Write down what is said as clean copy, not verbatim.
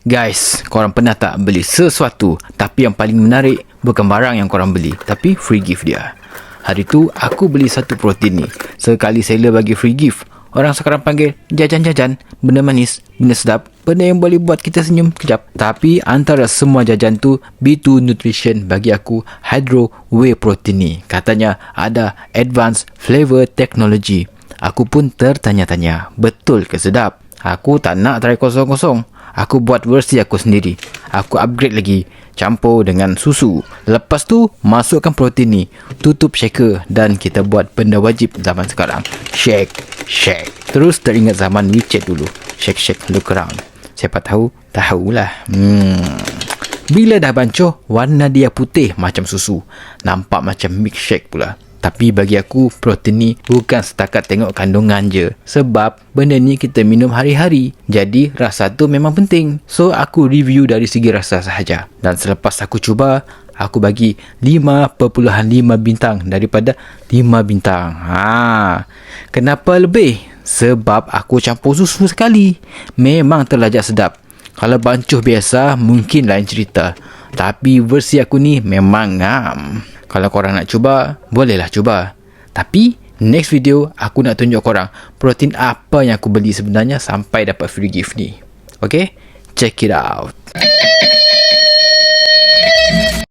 Guys, korang pernah tak beli sesuatu tapi yang paling menarik bukan barang yang korang beli, tapi free gift dia? Hari tu aku beli satu protein ni. Sekali seller bagi free gift. Orang sekarang panggil jajan-jajan, benda manis, benda sedap, benda yang boleh buat kita senyum kejap. Tapi antara semua jajan tu, B2 Nutrition bagi aku Hydro Whey Protein ni. Katanya ada advanced flavor technology. Aku pun tertanya-tanya, betul ke sedap? Aku tak nak try kosong-kosong. Aku buat versi aku sendiri. Aku upgrade lagi, campur dengan susu. Lepas tu, masukkan protein ni, tutup shaker dan kita buat benda wajib zaman sekarang. Shake. Terus teringat zaman WeChat dulu. Shake, look around. Siapa tahulah. Bila dah bancuh, warna dia putih macam susu. Nampak macam milkshake pula. Tapi bagi aku, protein ni bukan setakat tengok kandungan je. Sebab benda ni kita minum hari-hari. Jadi rasa tu memang penting. So aku review dari segi rasa sahaja. Dan selepas aku cuba, aku bagi 5.5 bintang daripada 5 bintang. Kenapa lebih? Sebab aku campur susu sekali. Memang terlajak sedap. Kalau bancuh biasa, mungkin lain cerita. Tapi versi aku ni memang ngam. Kalau korang nak cuba, bolehlah cuba. Tapi, next video, aku nak tunjuk korang protein apa yang aku beli sebenarnya sampai dapat free gift ni. Okay? Check it out.